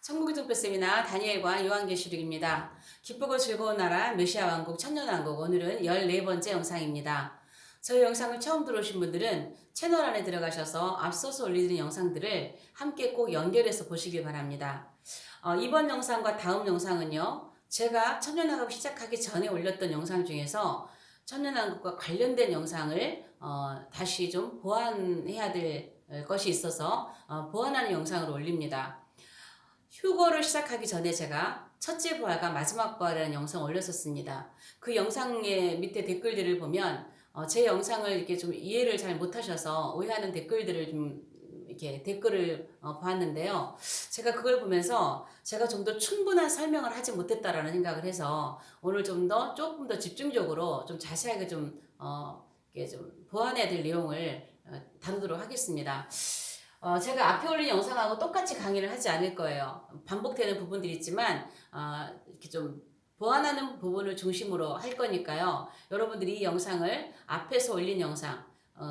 천국의 등불 세미나 다니엘과 요한계시록입니다. 기쁘고 즐거운 나라 메시아 왕국 천년왕국 오늘은 14번째 영상입니다. 저희 영상을 처음 들어오신 분들은 채널 안에 들어가셔서 앞서서 올리는 영상들을 함께 꼭 연결해서 보시길 바랍니다. 이번 영상과 다음 영상은요. 제가 천년왕국 시작하기 전에 올렸던 영상 중에서 천년왕국과 관련된 영상을 다시 좀 보완해야 될 것이 있어서 보완하는 영상을 올립니다. 휴거를 시작하기 전에 제가 첫째 부활과 마지막 부활이라는 영상을 올렸었습니다. 그 영상의 밑에 댓글들을 보면 제 영상을 이렇게 좀 이해를 잘 못하셔서 오해하는 댓글들을 좀 이렇게 댓글을 보았는데요. 제가 그걸 보면서 제가 좀 더 충분한 설명을 하지 못했다라는 생각을 해서 오늘 조금 더 집중적으로 좀 자세하게 이렇게 좀 보완해야 될 내용을 다루도록 하겠습니다. 제가 앞에 올린 영상하고 똑같이 강의를 하지 않을 거예요. 반복되는 부분들이 있지만 이렇게 좀 보완하는 부분을 중심으로 할 거니까요. 여러분들이 이 영상을 앞에서 올린 영상,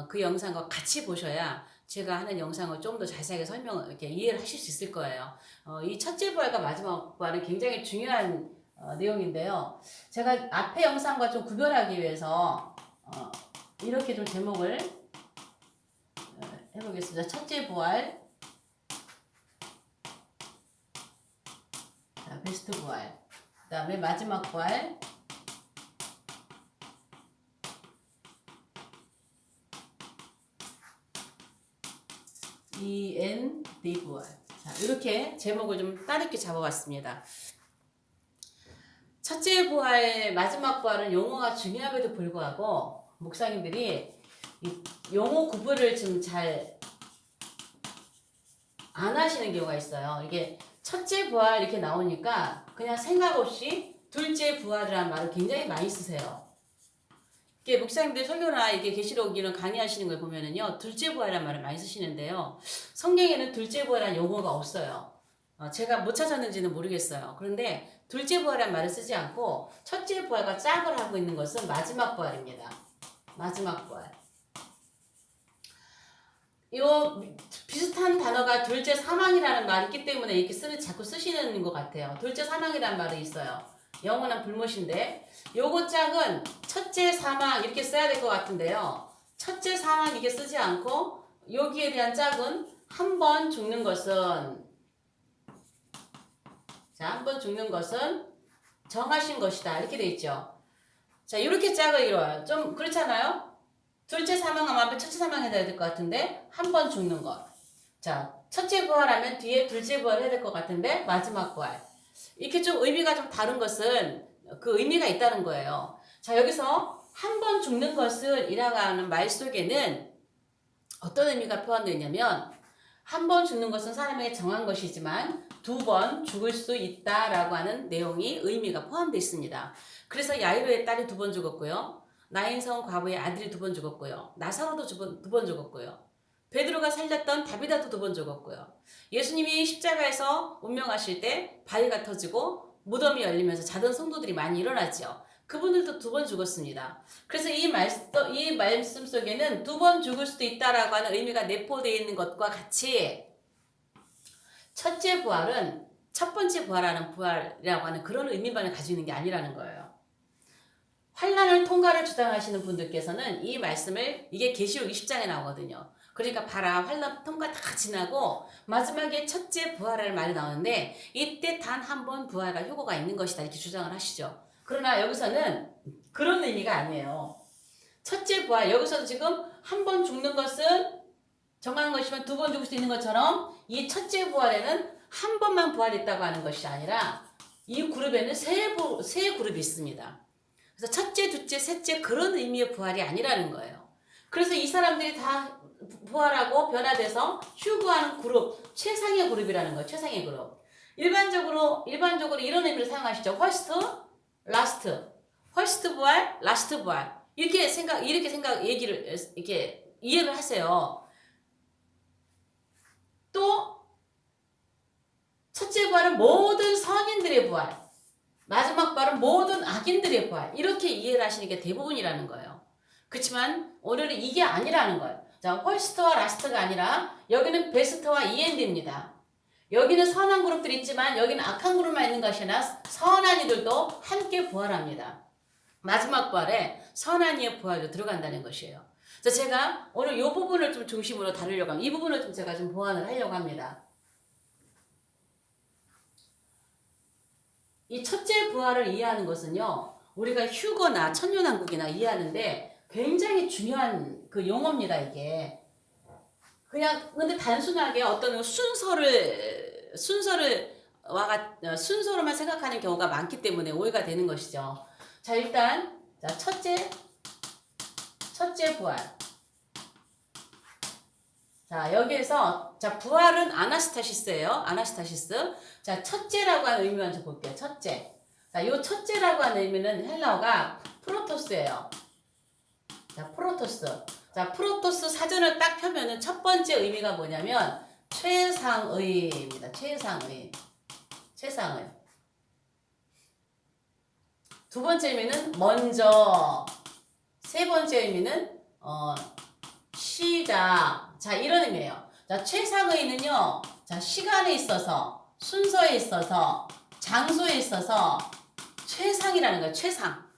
그 영상과 같이 보셔야 제가 하는 영상을 좀 더 자세하게 이렇게 이해를 하실 수 있을 거예요. 이 첫째 부활과 마지막 부활은 굉장히 중요한 내용인데요. 제가 앞에 영상과 좀 구별하기 위해서 이렇게 좀 제목을 해보겠습니다. 첫째 부활, 자, 베스트 부활, 그 다음에 마지막 부활, END 부활. 자, 이렇게 제목을 좀 따르게 잡아봤습니다. 첫째 부활, 마지막 부활은 용어가 중요함에도 불구하고 목사님들이 이 용어 구분을 좀 잘 안 하시는 경우가 있어요. 이게 첫째 부활 이렇게 나오니까 그냥 생각 없이 둘째 부활이라는 말을 굉장히 많이 쓰세요. 이게 목사님들 설교나 이게 계시록 이런 강의하시는 걸 보면은요, 둘째 부활이라는 말을 많이 쓰시는데요. 성경에는 둘째 부활이라는 용어가 없어요. 제가 못 찾았는지는 모르겠어요. 그런데 둘째 부활이라는 말을 쓰지 않고 첫째 부활과 짝을 하고 있는 것은 마지막 부활입니다. 마지막 부활. 요 비슷한 단어가 둘째 사망이라는 말이 있기 때문에 이렇게 자꾸 쓰시는 것 같아요. 둘째 사망이라는 말이 있어요. 영원한 불못인데 요거 짝은 첫째 사망 이렇게 써야 될 것 같은데요. 첫째 사망 이렇게 쓰지 않고 여기에 대한 짝은 한 번 죽는 것은 한 번 죽는 것은 정하신 것이다 이렇게 돼 있죠. 자, 이렇게 짝을 이뤄요. 좀 그렇잖아요? 둘째 사망하면 앞에 첫째 사망해야 될 것 같은데 한 번 죽는 것. 자, 첫째 부활하면 뒤에 둘째 부활 해야 될 것 같은데 마지막 부활. 이렇게 좀 의미가 좀 다른 것은 그 의미가 있다는 거예요. 자, 여기서 한 번 죽는 것을 이라고 하는 말 속에는 어떤 의미가 포함되어 있냐면 한 번 죽는 것은 사람에게 정한 것이지만 두 번 죽을 수 있다라고 하는 내용이 의미가 포함되어 있습니다. 그래서 야이로의 딸이 2번 죽었고요. 나인성 과부의 아들이 2번 죽었고요. 나사로도 2번 죽었고요. 베드로가 살렸던 다비다도 2번 죽었고요. 예수님이 십자가에서 운명하실 때 바위가 터지고 무덤이 열리면서 자던 성도들이 많이 일어났죠. 그분들도 2번 죽었습니다. 그래서 이 말씀 속에는 2번 죽을 수도 있다라고 하는 의미가 내포되어 있는 것과 같이 첫째 부활은 첫 번째 부활하는 부활이라고 하는 그런 의미만을 가지고 있는 게 아니라는 거예요. 환난을 통과를 주장하시는 분들께서는 이 말씀을 이게 계시록 20장에 나오거든요. 그러니까 봐라 환난 통과 다 지나고 마지막에 첫째 부활할 말이 나오는데 이때 단 한 번 부활과 효고가 있는 것이다 이렇게 주장을 하시죠. 그러나 여기서는 그런 의미가 아니에요. 첫째 부활 여기서도 지금 한 번 죽는 것은 정한 것이면 2번 죽을 수 있는 것처럼 이 첫째 부활에는 한 번만 부활했다고 하는 것이 아니라 이 그룹에는 세 그룹이 있습니다. 그래서 첫째, 둘째, 셋째 그런 의미의 부활이 아니라는 거예요. 그래서 이 사람들이 다 부활하고 변화돼서 휴거하는 그룹, 최상의 그룹이라는 거예요. 최상의 그룹. 일반적으로 이런 의미를 사용하시죠. 퍼스트, 라스트. 퍼스트 부활, 라스트 부활. 이렇게 이해를 하세요. 또 첫째 부활은 모든 성인들의 부활, 마지막 부활은 모든 악인들의 부활 이렇게 이해를 하시는 게 대부분이라는 거예요. 그렇지만 오늘은 이게 아니라는 거예요. 자, 퍼스트와 라스트가 아니라 여기는 베스트와 이엔드입니다. 여기는 선한 그룹들이 있지만 여기는 악한 그룹만 있는 것이 아니라 선한 이들도 함께 부활합니다. 마지막 부활에 선한 이의 부활도 들어간다는 것이에요. 그래서 제가 오늘 이 부분을 좀 중심으로 다루려고 합니다. 이 부분을 좀 제가 좀 보완을 하려고 합니다. 이 첫째 부활을 이해하는 것은요, 우리가 휴거나 천년왕국이나 이해하는데 굉장히 중요한 그 용어입니다, 이게. 그냥, 근데 단순하게 어떤 순서로만 생각하는 경우가 많기 때문에 오해가 되는 것이죠. 자, 일단, 자, 첫째 부활. 자, 여기에서, 자, 부활은 아나스타시스예요. 아나스타시스. 자, 첫째라고 하는 의미 먼저 볼게요. 첫째. 자, 요 첫째라고 하는 의미는 헬라어가 프로토스예요. 자, 프로토스. 자, 프로토스 사전을 딱 펴면은 첫 번째 의미가 뭐냐면 최상의입니다. 최상의. 두 번째 의미는 먼저. 세 번째 의미는 시작. 자, 이런 의미예요. 자, 최상의는요. 자, 시간에 있어서, 순서에 있어서, 장소에 있어서 최상이라는 거예요. 최상.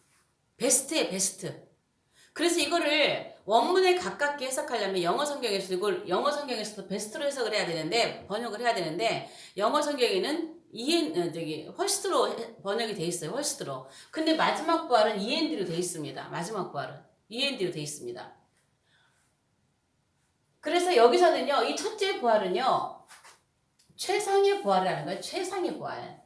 베스트에 베스트. 그래서 이거를 원문에 가깝게 해석하려면 영어 성경에서도 이걸 영어 성경에서도 베스트로 해석을 해야 되는데 번역을 해야 되는데 영어 성경에는 헐스트로 번역이 돼 있어요. 헐스트로. 근데 마지막 부활은 END로 돼 있습니다. 마지막 부활은 END로 돼 있습니다. 그래서 여기서는요, 이 첫째 부활은요, 최상의 부활이라는 거예요. 최상의 부활.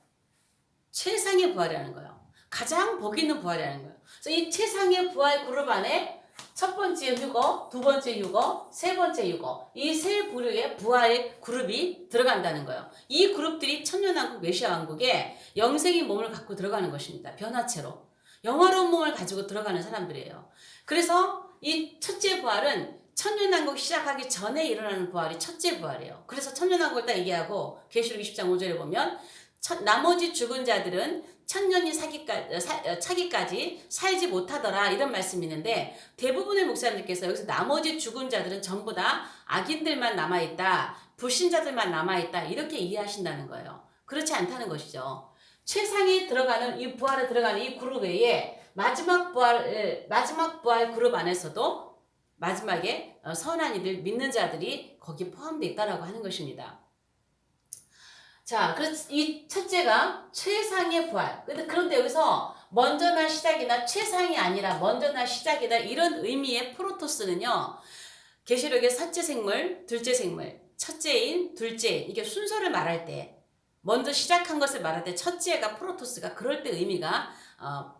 최상의 부활이라는 거예요. 가장 복 있는 부활이라는 거예요. 그래서 이 최상의 부활 그룹 안에 첫 번째 휴거, 두 번째 휴거, 세 번째 휴거, 이 세 부류의 부활 그룹이 들어간다는 거예요. 이 그룹들이 천년왕국, 메시아왕국에 영생의 몸을 갖고 들어가는 것입니다. 변화체로. 영화로운 몸을 가지고 들어가는 사람들이에요. 그래서 이 첫째 부활은 천년왕국 시작하기 전에 일어나는 부활이 첫째 부활이에요. 그래서 천년왕국을 딱 얘기하고 계시록 20장 5절에 보면 나머지 죽은 자들은 천년이 차기까지 살지 못하더라 이런 말씀이 있는데 대부분의 목사님들께서 여기서 나머지 죽은 자들은 전부 다 악인들만 남아있다, 불신자들만 남아있다 이렇게 이해하신다는 거예요. 그렇지 않다는 것이죠. 최상에 들어가는 이 부활에 들어가는 이 그룹 외에 마지막 부활 그룹 안에서도 마지막에 선한 이들 믿는 자들이 거기에 포함되어 있다라고 하는 것입니다. 자, 그래서 이 첫째가 최상의 부활. 그런데 여기서 먼저나 시작이나 최상이 아니라 먼저나 시작이다 이런 의미의 프로토스는요. 계시록의 첫째 생물, 둘째 생물, 첫째인, 둘째인 이게 순서를 말할 때 먼저 시작한 것을 말할 때 첫째가 프로토스가 그럴 때 의미가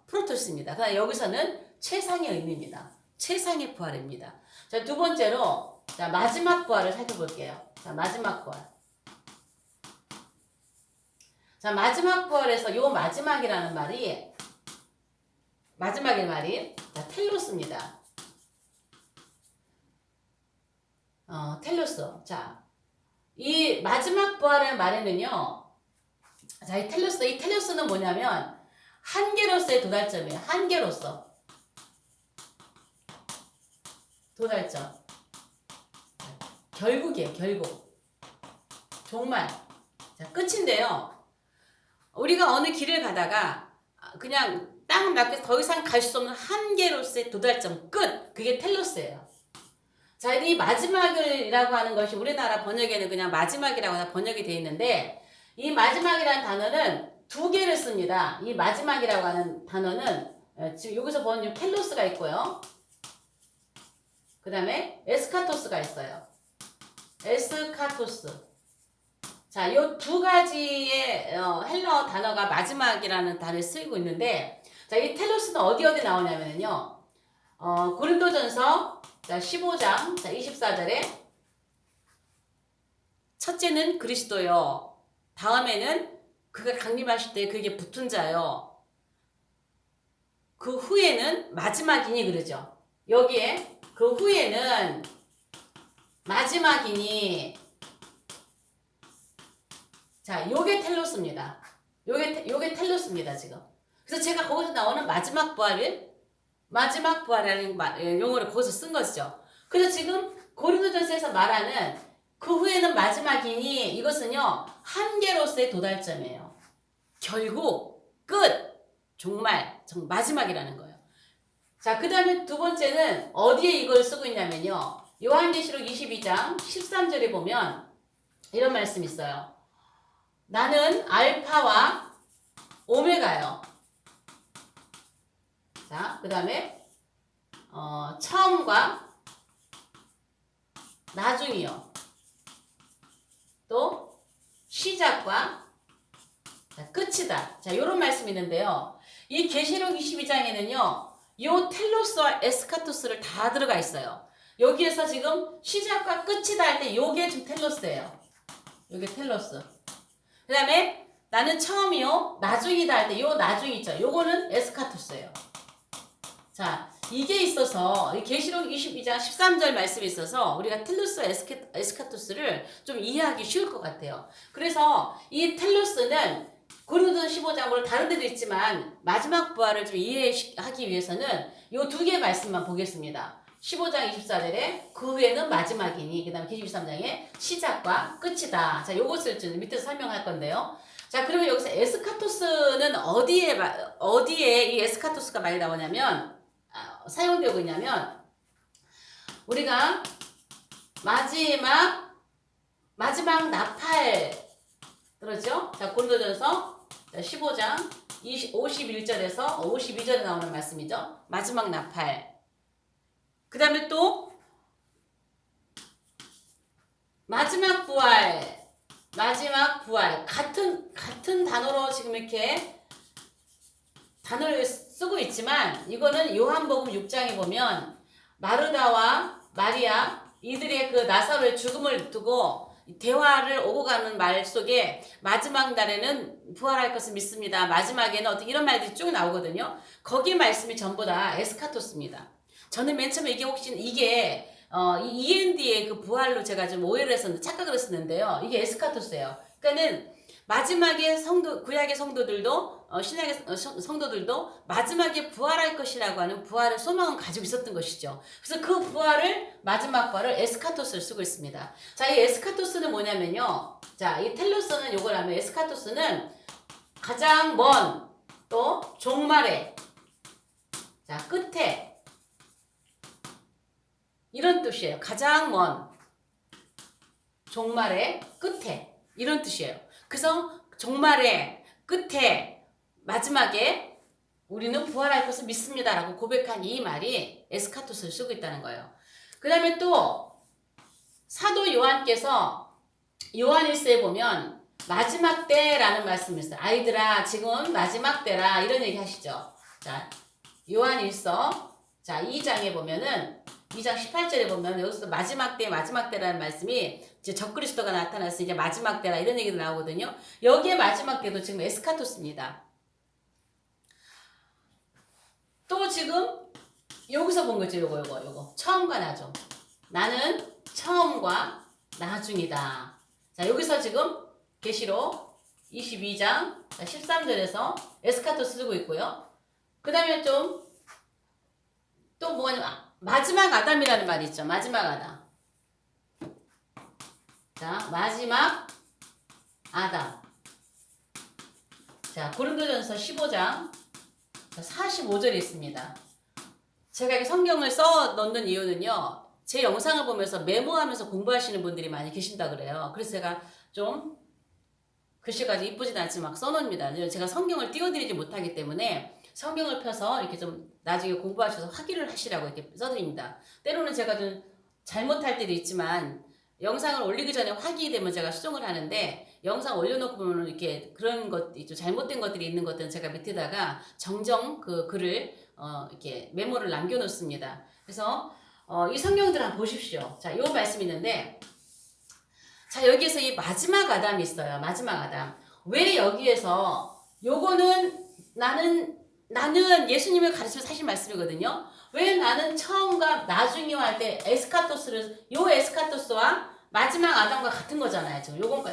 프로토스입니다. 그러나 여기서는 최상의 의미입니다. 최상의 부활입니다. 자, 두 번째로 자, 마지막 부활을 살펴볼게요. 자, 마지막 부활. 자, 마지막 부활에서 요 마지막이라는 말이 자, 텔로스입니다. 텔로스. 자, 이 마지막 부활의 말에는요. 자, 이 텔로스는 뭐냐면 한계로서의 도달점이에요. 한계로서. 도달점. 결국이에요. 결국. 정말. 자, 끝인데요. 우리가 어느 길을 가다가 그냥 땅을 밟고 더 이상 갈 수 없는 한계로서의 도달점 끝. 그게 텔로스예요. 자, 이 마지막이라고 하는 것이 우리나라 번역에는 그냥 마지막이라고 번역이 되어 있는데 이 마지막이라는 단어는 두 개를 씁니다. 이 마지막이라고 하는 단어는 지금 여기서 보는 텔로스가 있고요. 그 다음에 에스카토스가 있어요. 에스카토스. 자, 요 두 가지의 헬라어 단어가 마지막이라는 단어를 쓰고 있는데, 자, 이 텔로스는 어디 나오냐면요, 고린도전서 자 15장 자 24절에 첫째는 그리스도요. 다음에는 그가 강림하실 때 그에게 붙은 자요. 그 후에는 마지막이니 그러죠. 여기에 그 후에는 마지막이니. 자, 요게 텔로스입니다. 요게 텔로스입니다, 지금. 그래서 제가 거기서 나오는 마지막 부활이라는 용어를 거기서 쓴 것이죠. 그래서 지금 고린도전서에서 말하는 그 후에는 마지막이니 이것은요 한계로서의 도달점이에요. 결국 끝 정말 마지막이라는 거예요. 자, 그 다음에 두 번째는 어디에 이걸 쓰고 있냐면요. 요한계시록 22장 13절에 보면 이런 말씀이 있어요. 나는 알파와 오메가요. 자, 그 다음에 처음과 나중이요. 또 시작과 끝이다. 자, 요런 말씀이 있는데요. 이 계시록 22장에는요. 요 텔로스와 에스카토스를 다 들어가 있어요. 여기에서 지금 시작과 끝이다 할 때 요게 좀 텔로스예요. 요게 텔로스. 그 다음에 나는 처음이요. 나중이다 할 때 요 나중 있죠. 요거는 에스카토스예요. 자, 이게 있어서 이 계시록 22장 13절 말씀이 있어서 우리가 텔로스와 에스카토스를 좀 이해하기 쉬울 것 같아요. 그래서 이 텔로스는 고린도전 15장 물론 다른 데도 있지만 마지막 부활을 좀 이해하기 위해서는 요 두 개의 말씀만 보겠습니다. 15장 24절에 그 후에는 마지막이니 그 다음에 23장에 시작과 끝이다. 자, 요것을 좀 밑에서 설명할 건데요. 자, 그러면 여기서 에스카토스는 어디에 이 에스카토스가 많이 나오냐면 사용되고 있냐면 우리가 마지막 나팔 그렇죠? 자, 고린도전서 15장 51절에서 52절에 나오는 말씀이죠. 마지막 나팔. 그 다음에 또 마지막 부활 같은 단어로 지금 이렇게 단어를 쓰고 있지만 이거는 요한복음 6장에 보면 마르다와 마리아 이들의 그 나사로의 죽음을 두고 대화를 오고 가는 말 속에 마지막 날에는 부활할 것을 믿습니다. 마지막에는 어떻게 이런 말들이 쭉 나오거든요. 거기 말씀이 전부 다 에스카토스입니다. 저는 맨 처음에 이게 이 END의 그 부활로 제가 좀 오해를 했었는데 착각을 했었는데요. 이게 에스카토스예요. 그러니까는 마지막에 구약의 성도들도 신약의 성도들도 마지막에 부활할 것이라고 하는 부활의 소망을 가지고 있었던 것이죠. 그래서 그 마지막 부활을 에스카토스를 쓰고 있습니다. 자, 이 에스카토스는 뭐냐면요. 자, 이 텔로스는 요걸 하면 에스카토스는 가장 먼 또 종말에 자, 끝에 이런 뜻이에요. 가장 먼 종말의 끝에 이런 뜻이에요. 그래서 종말의 끝에 마지막에 우리는 부활할 것을 믿습니다 라고 고백한 이 말이 에스카토스를 쓰고 있다는 거예요. 그 다음에 또 사도 요한께서 요한일서에 보면 마지막 때라는 말씀이 있어요. 아이들아 지금 마지막 때라 이런 얘기 하시죠. 자, 요한일서 자 2장에 보면은 2장 18절에 보면 여기서 마지막 때라는 말씀이 이제 적그리스도가 나타났으니 이제 마지막 때라 이런 얘기도 나오거든요. 여기에 마지막 때도 지금 에스카토스입니다. 또 지금 여기서 본 거죠. 요거 처음과 나중. 나는 처음과 나중이다. 자, 여기서 지금 계시록 22장 13절에서 에스카토스 쓰고 있고요. 그 다음에 또 뭐가 마지막 아담이라는 말이 있죠. 마지막 아담. 자, 마지막 아담. 자, 고린도전서 15장 45절에 있습니다. 제가 이렇게 성경을 써 넣는 이유는요. 제 영상을 보면서 메모하면서 공부하시는 분들이 많이 계신다 그래요. 그래서 제가 좀 글씨가 이쁘진 않지만 막 써놓습니다. 제가 성경을 띄워드리지 못하기 때문에 성경을 펴서 이렇게 좀 나중에 공부하셔서 확인을 하시라고 이렇게 써드립니다. 때로는 제가 좀 잘못할 때도 있지만 영상을 올리기 전에 확인이 되면 제가 수정을 하는데 영상 올려놓고 보면 이렇게 그런 것들이 좀 잘못된 것들이 있는 것들은 제가 밑에다가 정정 그 글을 이렇게 메모를 남겨놓습니다. 그래서 이 성경들 한번 보십시오. 자, 요 말씀이 있는데 자, 여기에서 이 마지막 아담이 있어요. 마지막 아담. 왜 여기에서 요거는 나는 예수님을 가르치면서 사실 말씀이거든요. 왜 나는 처음과 나중이와 할 때 요 에스카토스와 마지막 아담과 같은 거잖아요. 지금 요건가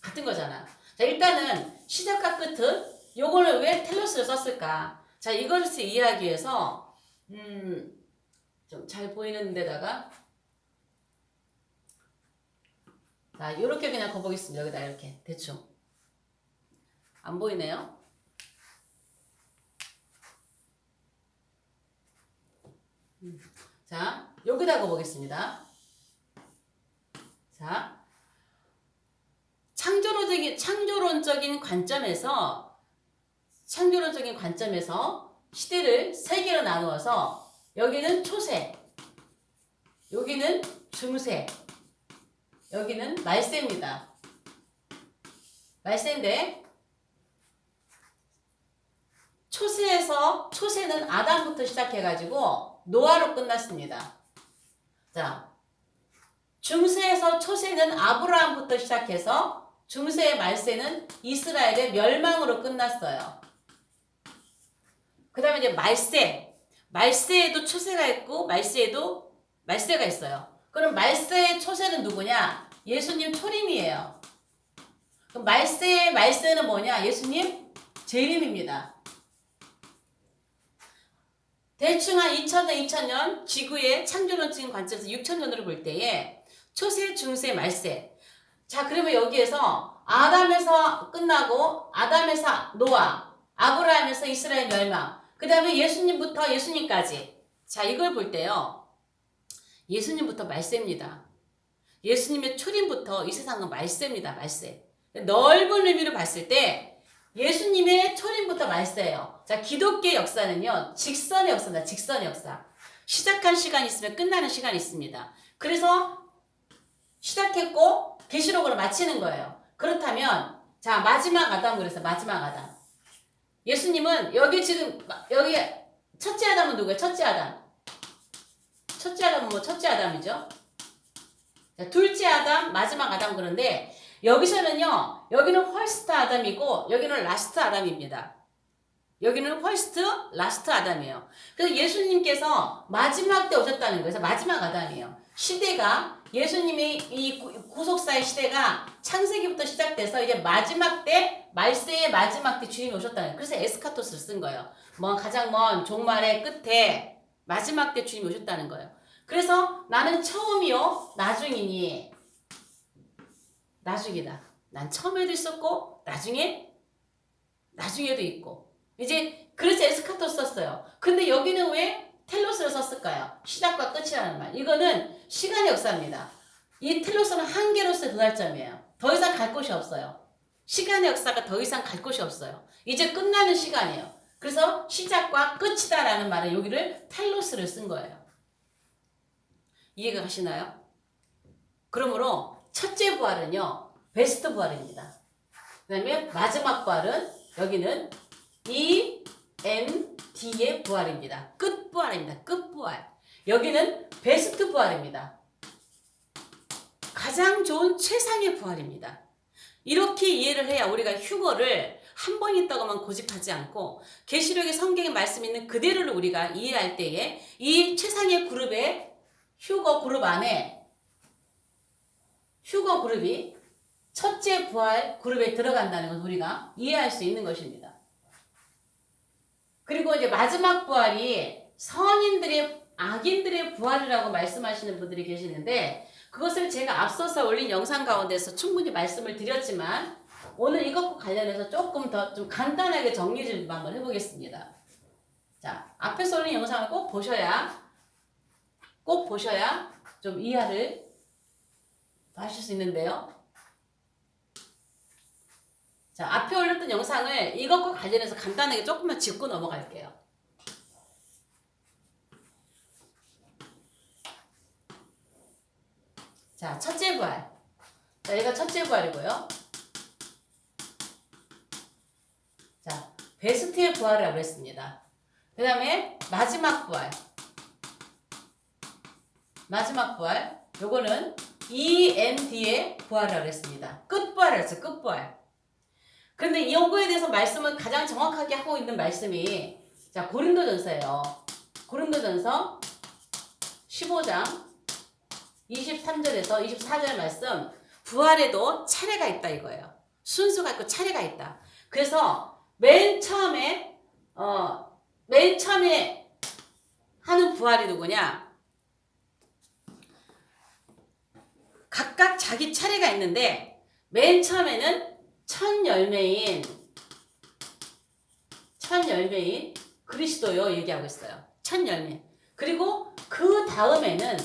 같은 거잖아. 자, 일단은 시작과 끝은 요거를 왜 텔로스를 썼을까? 자, 이것을 이해하기 위해서 좀 잘 보이는 데다가 자, 이렇게 그냥 거보겠습니다. 여기다 이렇게 대충. 안 보이네요? 자, 여기다 거보겠습니다. 자, 창조론적인 관점에서 시대를 세 개로 나누어서 여기는 초세, 여기는 중세, 여기는 말세입니다. 말세인데 초세는 아담부터 시작해가지고 노아로 끝났습니다. 자, 중세에서 초세는 아브라함부터 시작해서 중세의 말세는 이스라엘의 멸망으로 끝났어요. 그 다음에 이제 말세에도 초세가 있고 말세가 있어요. 그럼 말세의 초세는 누구냐? 예수님 초림이에요. 그럼 말세는 뭐냐? 예수님 재림입니다. 대충 한 2000년 지구의 창조론적인 관점에서 6000년으로 볼 때에 초세, 중세, 말세. 자, 그러면 여기에서 아담에서 끝나고 아담에서 노아, 아브라함에서 이스라엘 멸망, 그 다음에 예수님부터 예수님까지. 자, 이걸 볼 때요. 예수님부터 말세입니다. 예수님의 초림부터 이 세상은 말세입니다. 말세. 넓은 의미로 봤을 때 예수님의 초림부터 말세예요. 자, 기독교의 역사는요. 직선의 역사입니다. 직선의 역사. 시작한 시간이 있으면 끝나는 시간이 있습니다. 그래서 시작했고 계시록으로 마치는 거예요. 그렇다면 자, 마지막 아담 그래서 마지막 아담. 예수님은 여기 첫째 아담은 누구예요? 첫째 아담은 첫째 아담이죠. 자, 둘째 아담, 마지막 아담 그런데 여기서는요. 여기는 펄스트 아담이고 여기는 라스트 아담입니다. 여기는 펄스트, 라스트 아담이에요. 그래서 예수님께서 마지막 때 오셨다는 거예요. 마지막 아담이에요. 시대가 예수님의 이 구속사의 시대가 창세기부터 시작돼서 이제 마지막 때 말세의 마지막 때 주님이 오셨다는 거예요. 그래서 에스카토스를 쓴 거예요. 가장 먼 종말의 끝에 마지막 때 주님이 오셨다는 거예요. 그래서 나는 처음이요 나중이니 나중이다. 난 처음에도 있었고 나중에도 있고 이제 그래서 에스카토스 썼어요. 근데 여기는 왜 텔로스를 썼을까요? 시작과 끝이라는 말. 이거는 시간의 역사입니다. 이 텔로스는 한계로서의 도달점이에요. 더 이상 갈 곳이 없어요. 시간의 역사가 더 이상 갈 곳이 없어요. 이제 끝나는 시간이에요. 그래서 시작과 끝이다라는 말은 여기를 텔로스를 쓴 거예요. 이해가 가시나요? 그러므로 첫째 부활은요. 베스트 부활입니다. 그 다음에 마지막 부활은 여기는 END의 부활입니다. 끝부활입니다. 끝부활. 여기는 베스트 부활입니다. 가장 좋은 최상의 부활입니다. 이렇게 이해를 해야 우리가 휴거를 한 번 있다고만 고집하지 않고 계시록의 성경의 말씀 있는 그대로를 우리가 이해할 때에 이 최상의 그룹의 휴거 그룹 안에 휴거 그룹이 첫째 부활 그룹에 들어간다는 걸 우리가 이해할 수 있는 것입니다. 그리고 이제 마지막 부활이 선인들의 악인들의 부활이라고 말씀하시는 분들이 계시는데 그것을 제가 앞서서 올린 영상 가운데서 충분히 말씀을 드렸지만 오늘 이것과 관련해서 조금 더 좀 간단하게 정리 좀 한번 해보겠습니다. 자, 앞에서 올린 영상을 꼭 보셔야 좀 이해를 하실 수 있는데요. 자, 앞에 올렸던 영상을 이것과 관련해서 간단하게 조금만 짚고 넘어갈게요. 자, 첫째 부활. 자, 얘가 첫째 부활이고요. 자, 베스트의 부활이라고 했습니다. 그 다음에 마지막 부활. 요거는 END의 부활이라고 했습니다. 끝부활이라고 했어요. 끝부활. 그런데 이거에 대해서 말씀을 가장 정확하게 하고 있는 말씀이 자, 고린도전서예요. 고린도전서 15장 23절에서 24절 말씀 부활에도 차례가 있다 이거예요. 순서가 있고 차례가 있다. 그래서 맨 처음에 하는 부활이 누구냐? 각각 자기 차례가 있는데 맨 처음에는 첫 열매인 그리스도요 얘기하고 있어요. 첫 열매. 그리고 그 다음에는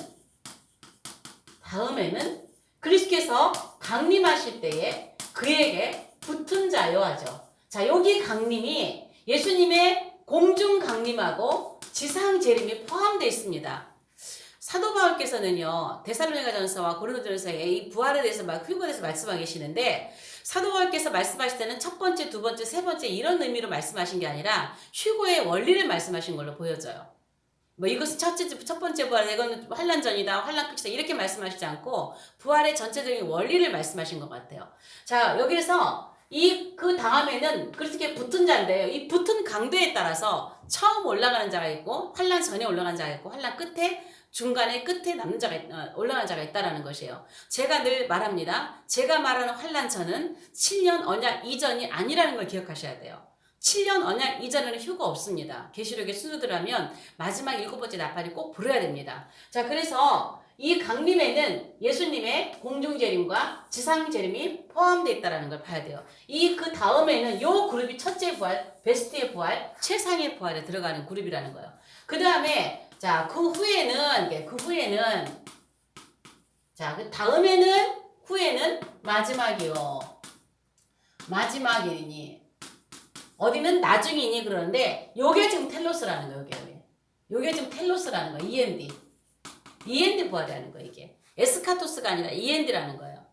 그리스도께서 강림하실 때에 그에게 붙은 자요 하죠. 자, 여기 강림이 예수님의 공중 강림하고 지상 재림이 포함되어 있습니다. 사도 바울께서는요, 데살로니가전서와 고린도전서에 이 부활에 대해서 휴거에 대해서 말씀하고 계시는데, 사도 바울께서 말씀하실 때는 첫 번째, 두 번째, 세 번째 이런 의미로 말씀하신 게 아니라 휴거의 원리를 말씀하신 걸로 보여져요. 뭐 이것은 첫 번째 부활, 이건 환란 전이다, 환란 끝이다 이렇게 말씀하시지 않고 부활의 전체적인 원리를 말씀하신 것 같아요. 자, 여기에서 그 다음에는 그렇게 붙은 자인데요. 이 붙은 강도에 따라서 처음 올라가는 자가 있고 환란 전에 올라가는 자가 있고 환란 끝에 중간에 끝에 남는 자가 올라가는 자가 있다라는 것이에요. 제가 늘 말합니다. 제가 말하는 환란 전은 7년 언약 이전이 아니라는 걸 기억하셔야 돼요. 7년 언약 이전에는 휴가 없습니다. 계시록의 순서대로라면 마지막 7번째 나팔이 꼭 불어야 됩니다. 자, 그래서 이 강림에는 예수님의 공중재림과 지상재림이 포함되어 있다는 걸 봐야 돼요. 그 다음에는 요 그룹이 첫째 부활, 베스트의 부활, 최상의 부활에 들어가는 그룹이라는 거예요. 그 다음에 자, 그 다음에는 후에는 마지막이요. 마지막이니 어디는 나중이니 그러는데 요게 지금 텔로스라는 거예요. 요게 지금 텔로스라는 거예요. END 부활이라는 거예요. 이게 에스카토스가 아니라 END라는 거예요.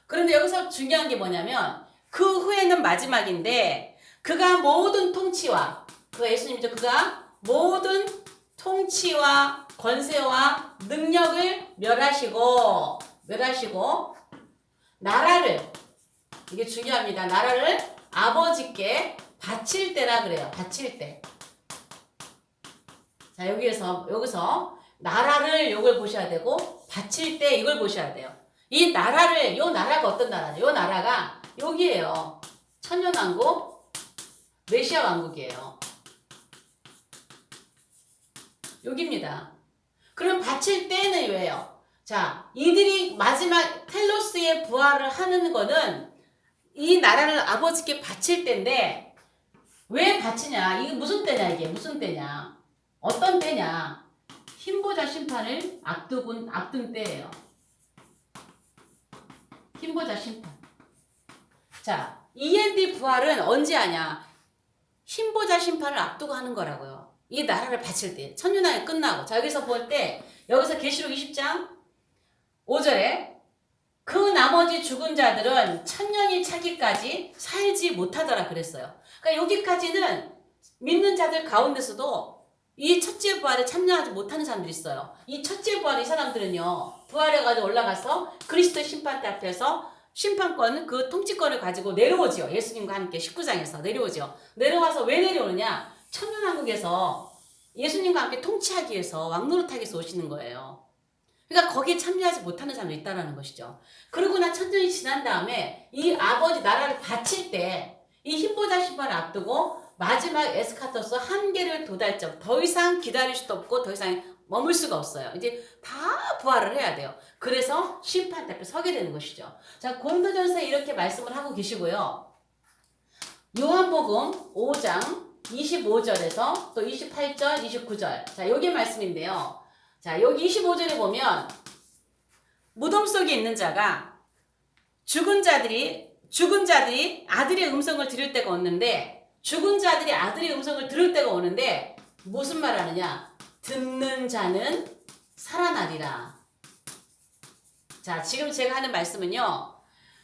그런데 여기서 중요한 게 뭐냐면 그 후에는 마지막인데 그가 모든 통치와 그가 예수님이죠. 그가 모든 통치와 권세와 능력을 멸하시고 나라를 이게 중요합니다. 나라를 아버지께 바칠 때라 그래요. 바칠 때. 자, 여기서 나라를 요걸 보셔야 되고 바칠 때 이걸 보셔야 돼요. 요 나라가 어떤 나라죠? 요 나라가 여기에요. 천년왕국, 메시아 왕국이에요. 여기입니다. 그럼 바칠 때는 왜요? 자, 이들이 마지막 텔로스의 부활을 하는 거는 이 나라를 아버지께 바칠 때인데 왜 바치냐? 이게 무슨 때냐? 이게 무슨 때냐? 어떤 때냐? 흰보자 심판을 앞둔 때예요. 흰보자 심판. 자, END 부활은 언제 하냐? 흰보자 심판을 앞두고 하는 거라고요. 이 나라를 바칠 때. 천년왕이 끝나고. 자, 여기서 볼 때 여기서 계시록 20장 5절에 그 나머지 죽은 자들은 천년이 차기까지 살지 못하더라 그랬어요. 그러니까 여기까지는 믿는 자들 가운데서도 이 첫째 부활에 참여하지 못하는 사람들이 있어요. 이 첫째 부활 이 사람들은요. 부활해가지고 올라가서 그리스도 심판대 앞에서 심판권 그 통치권을 가지고 내려오지요. 예수님과 함께 19장에서 내려오죠. 내려와서 왜 내려오느냐. 천년왕국에서 예수님과 함께 통치하기 위해서 왕노릇하기 위해서 오시는 거예요. 그러니까 거기에 참여하지 못하는 사람도 있다는 것이죠. 그러고 나 천년이 지난 다음에 이 아버지 나라를 바칠 때 이 흰보자 심판을 앞두고 마지막 에스카토스 한계를 도달점 더 이상 기다릴 수도 없고 더 이상 머물 수가 없어요. 이제 다 부활을 해야 돼요. 그래서 심판 앞에 서게 되는 것이죠. 자, 고린도전서에 이렇게 말씀을 하고 계시고요. 요한복음 5장 25절에서 또 28절, 29절. 자, 여기 말씀인데요. 자, 여기 25절에 보면 무덤 속에 있는 자가 죽은 자들이 아들의 음성을 들을 때가 오는데 죽은 자들이 아들의 음성을 들을 때가 오는데 무슨 말 하느냐? 듣는 자는 살아나리라. 자, 지금 제가 하는 말씀은요.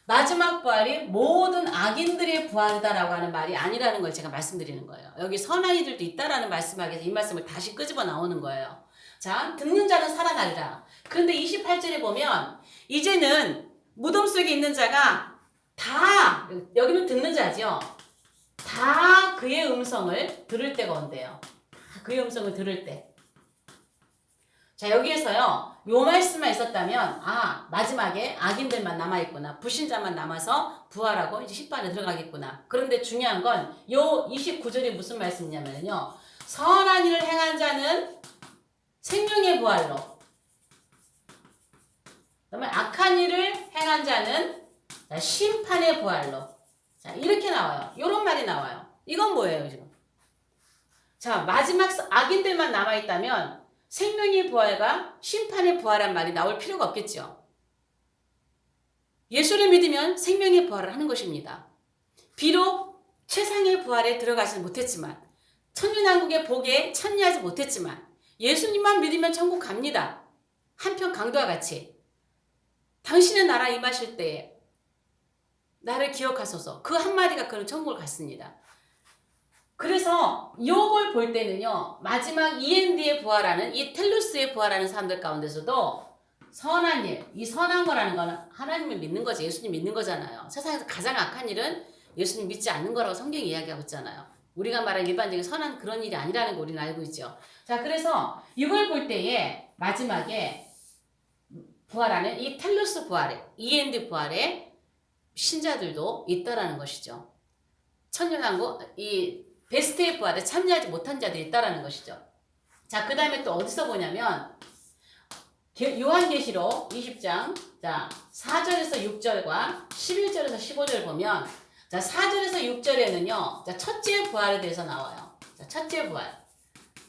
마지막 부활이 모든 악인들의 부활이다라고 하는 말이 아니라는 걸 제가 말씀드리는 거예요. 여기 선한 이들도 있다라는 말씀하기 위해서 이 말씀을 다시 끄집어 나오는 거예요. 자, 듣는 자는 살아나리라. 그런데 28절에 보면 이제는 무덤 속에 있는 자가 다 여기는 듣는 자죠. 다 그의 음성을 들을 때가 온대요. 다 그의 음성을 들을 때. 자, 여기에서요. 요 말씀만 있었다면 마지막에 악인들만 남아있구나. 불신자만 남아서 부활하고 이제 심판에 들어가겠구나. 그런데 중요한 건 요 29절이 무슨 말씀이냐면요. 선한 일을 행한 자는 생명의 부활로 그다음에 악한 일을 행한 자는 자, 심판의 부활로. 자, 이렇게 나와요. 요런 말이 나와요. 이건 뭐예요, 지금? 자, 마지막 악인들만 남아있다면 생명의 부활과 심판의 부활한 말이 나올 필요가 없겠죠. 예수를 믿으면 생명의 부활을 하는 것입니다. 비록 최상의 부활에 들어가지 못했지만, 천년왕국의 복에 참여하지 못했지만, 예수님만 믿으면 천국 갑니다. 한편 강도와 같이 당신의 나라 임하실 때에 나를 기억하소서. 그 한마디가 그는 천국을 갔습니다. 그래서 이걸 볼 때는요. 마지막 END의 부활하는 이 텔루스의 부활하는 사람들 가운데서도 선한 일, 이 선한 거라는 거는 하나님을 믿는 거지. 예수님 믿는 거잖아요. 세상에서 가장 악한 일은 예수님 믿지 않는 거라고 성경이 이야기하고 있잖아요. 우리가 말하는 일반적인 선한 그런 일이 아니라는 거 우리는 알고 있죠. 자, 그래서 이걸 볼 때에 마지막에 부활하는 이 텔루스 부활에, END 부활에 신자들도 있다라는 것이죠. 천년왕국, 이 베스트의 부활에 참여하지 못한 자들이 있다라는 것이죠. 자, 그 다음에 또 어디서 보냐면 요한계시록 20장 자 4절에서 6절과 11절에서 15절 보면 자 4절에서 6절에는요 자 첫째 부활에 대해서 나와요. 자 첫째 부활.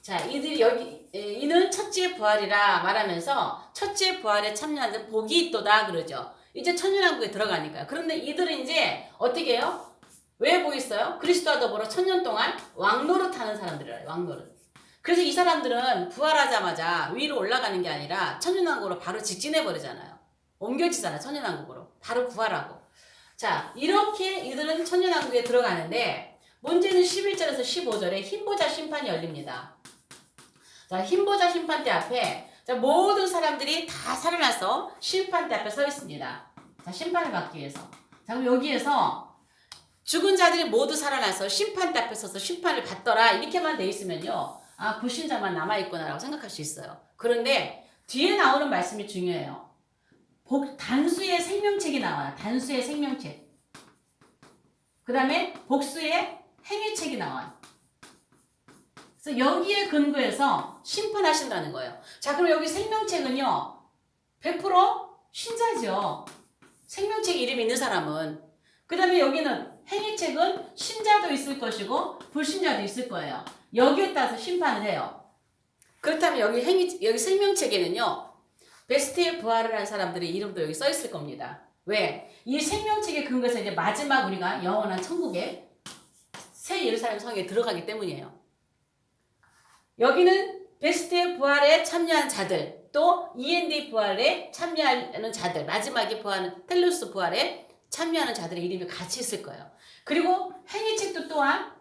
자 이들이 여기 이는 첫째 부활이라 말하면서 첫째 부활에 참여하는 복이 있도다 그러죠. 이제 천년왕국에 들어가니까요. 그런데 이들은 이제 어떻게 해요? 왜 복 있어요? 그리스도와 더불어 천년 동안 왕노릇 하는 사람들이래요. 왕노릇. 그래서 이 사람들은 부활하자마자 위로 올라가는 게 아니라 천년왕국으로 바로 직진해 버리잖아요. 옮겨지잖아요. 천년왕국으로. 바로 부활하고. 자, 이렇게 이들은 천년왕국에 들어가는데 문제는 11절에서 15절에 흰보자 심판이 열립니다. 자, 흰보자 심판대 앞에 자, 모든 사람들이 다 살아나서 심판대 앞에 서 있습니다. 자, 심판을 받기 위해서. 자, 그럼 여기에서 죽은 자들이 모두 살아나서 심판대 앞에 서서 심판을 받더라. 이렇게만 돼 있으면요. 아, 불신자만 남아있구나라고 생각할 수 있어요. 그런데 뒤에 나오는 말씀이 중요해요. 단수의 생명책이 나와요. 단수의 생명책. 그 다음에 복수의 행위책이 나와요. 그래서 여기에 근거해서 심판하신다는 거예요. 자, 그럼 여기 생명책은요. 100% 신자죠. 생명책 이름 있는 사람은. 그 다음에 여기는 행위책은 신자도 있을 것이고 불신자도 있을 거예요. 여기에 따라서 심판을 해요. 그렇다면 여기 생명책에는요. 베스트의 부활을 한 사람들의 이름도 여기 써 있을 겁니다. 왜? 이 생명책의 근거에서 이제 마지막 우리가 영원한 천국에 새 예루살렘 성에 들어가기 때문이에요. 여기는 베스트의 부활에 참여한 자들, 또 END 부활에 참여하는 자들, 마지막에 부활하는 텔루스 부활에 참여하는 자들의 이름이 같이 있을 거예요. 그리고 행위책도 또한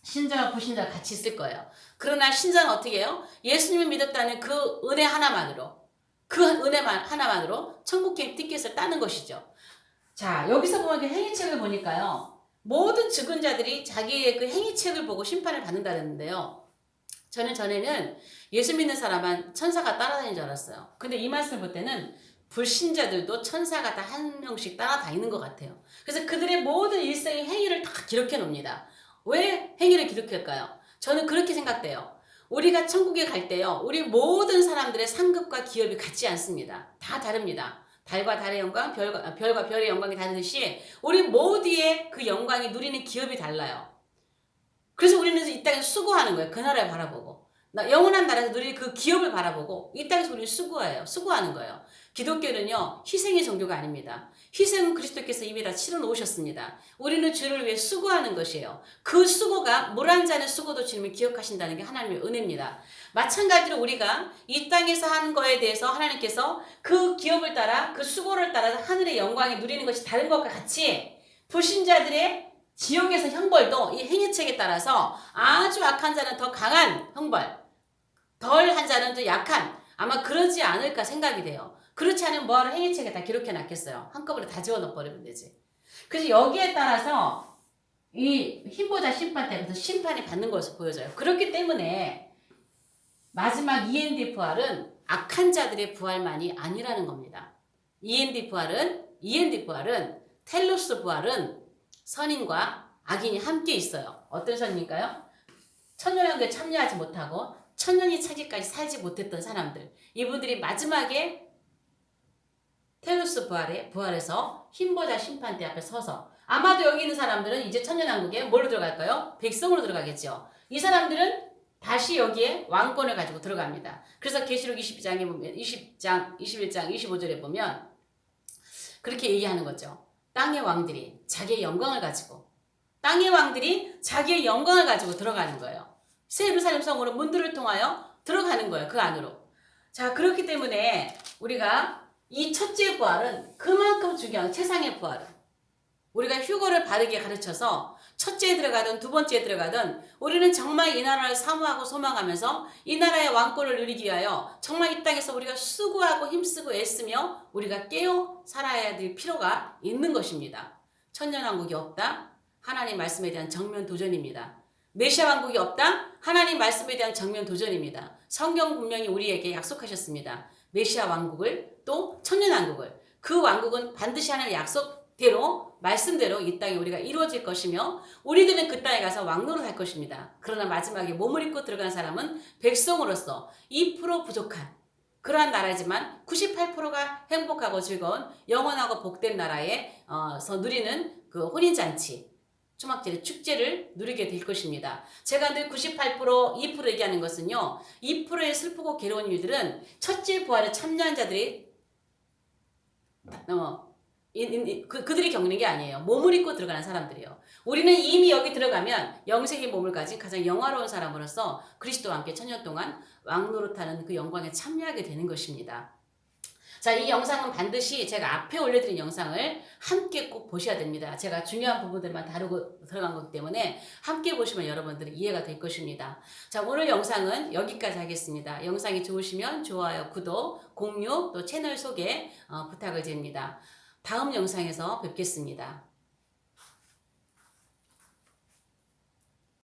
신자와 불신자가 같이 있을 거예요. 그러나 신자는 어떻게 해요? 예수님을 믿었다는 그 은혜 하나만으로 그 은혜만 하나만으로 천국의 티켓을 따는 것이죠. 자, 여기서 보면 그 행위책을 보니까요. 모든 죽은 자들이 자기의 그 행위책을 보고 심판을 받는다는데요. 저는 전에는 예수 믿는 사람만 천사가 따라다니는 줄 알았어요. 근데 이 말씀을 볼 때는 불신자들도 천사가 다 한 명씩 따라다니는 것 같아요. 그래서 그들의 모든 일생의 행위를 다 기록해 놓습니다. 왜 행위를 기록할까요? 저는 그렇게 생각돼요. 우리가 천국에 갈 때요. 우리 모든 사람들의 상급과 기업이 같지 않습니다. 다 다릅니다. 달과 달의 영광, 별과 별의 영광이 다르듯이 우리 모두의 그 영광이 누리는 기업이 달라요. 그래서 우리는 이 땅에서 수고하는 거예요. 그 나라를 바라보고. 영원한 나라에서 누릴 그 기업을 바라보고 이 땅에서 우리는 수고하는 거예요. 기독교는요. 희생의 종교가 아닙니다. 희생은 그리스도께서 이미 다 치러 놓으셨습니다. 우리는 주를 위해 수고하는 것이에요. 그 수고가 물 한 잔의 수고도 주님이 기억하신다는 게 하나님의 은혜입니다. 마찬가지로 우리가 이 땅에서 하는 거에 대해서 하나님께서 그 기업을 따라 그 수고를 따라서 하늘의 영광이 누리는 것이 다른 것과 같이 불신자들의 지옥에서 형벌도 이 행위책에 따라서 아주 악한 자는 더 강한 형벌, 덜 한 자는 더 약한 아마 그러지 않을까 생각이 돼요. 그렇지 않으면 뭐하러 행위책에 다 기록해 놨겠어요. 한꺼번에 다 지워넣어버리면 되지. 그래서 여기에 따라서 이 흰보자 심판 때부터 심판이 받는 것으로 보여져요. 그렇기 때문에 마지막 END 부활은 악한 자들의 부활만이 아니라는 겁니다. END 부활은 텔루스 부활은 선인과 악인이 함께 있어요. 어떤 선입니까요? 천년왕국에 참여하지 못하고 천년이 차기까지 살지 못했던 사람들. 이분들이 마지막에 테우스 부활해서 흰보자 심판대 앞에 서서 아마도 여기 있는 사람들은 이제 천년왕국에 뭘로 들어갈까요? 백성으로 들어가겠죠. 이 사람들은 다시 여기에 왕권을 가지고 들어갑니다. 그래서 계시록 22장에 보면 20장, 21장, 25절에 보면 그렇게 얘기하는 거죠. 땅의 왕들이 자기의 영광을 가지고 들어가는 거예요. 새 예루살렘 성으로 문들을 통하여 들어가는 거예요. 그 안으로. 자, 그렇기 때문에 우리가 이 첫째 부활은 그만큼 중요한 최상의 부활은 우리가 휴거를 바르게 가르쳐서 첫째에 들어가든 두 번째에 들어가든 우리는 정말 이 나라를 사모하고 소망하면서 이 나라의 왕권을 누리기 위하여 정말 이 땅에서 우리가 수고하고 힘쓰고 애쓰며 우리가 깨어 살아야 될 필요가 있는 것입니다. 천년왕국이 없다? 하나님 말씀에 대한 정면 도전입니다. 메시아 왕국이 없다? 하나님 말씀에 대한 정면 도전입니다. 성경 분명히 우리에게 약속하셨습니다. 메시아 왕국을 또 천년왕국을 그 왕국은 반드시 하나님의 약속대로 말씀대로 이 땅에 우리가 이루어질 것이며 우리들은 그 땅에 가서 왕노릇 할 것입니다. 그러나 마지막에 몸을 입고 들어간 사람은 백성으로서 2% 부족한 그러한 나라지만 98%가 행복하고 즐거운 영원하고 복된 나라에서 누리는 그 혼인잔치 초막절의 축제를 누리게 될 것입니다. 제가 늘 98%, 2% 얘기하는 것은요. 2%의 슬프고 괴로운 일들은 첫째 부활에 참여한 자들이 그들이 겪는 게 아니에요. 몸을 입고 들어가는 사람들이에요. 우리는 이미 여기 들어가면 영생의 몸을 가진 가장 영화로운 사람으로서 그리스도와 함께 천년 동안 왕노릇하는 그 영광에 참여하게 되는 것입니다. 자, 이 영상은 반드시 제가 앞에 올려드린 영상을 함께 꼭 보셔야 됩니다. 제가 중요한 부분들만 다루고 들어간 거기 때문에 함께 보시면 여러분들이 이해가 될 것입니다. 자, 오늘 영상은 여기까지 하겠습니다. 영상이 좋으시면 좋아요, 구독, 공유, 또 채널 소개 부탁을 드립니다. 다음 영상에서 뵙겠습니다.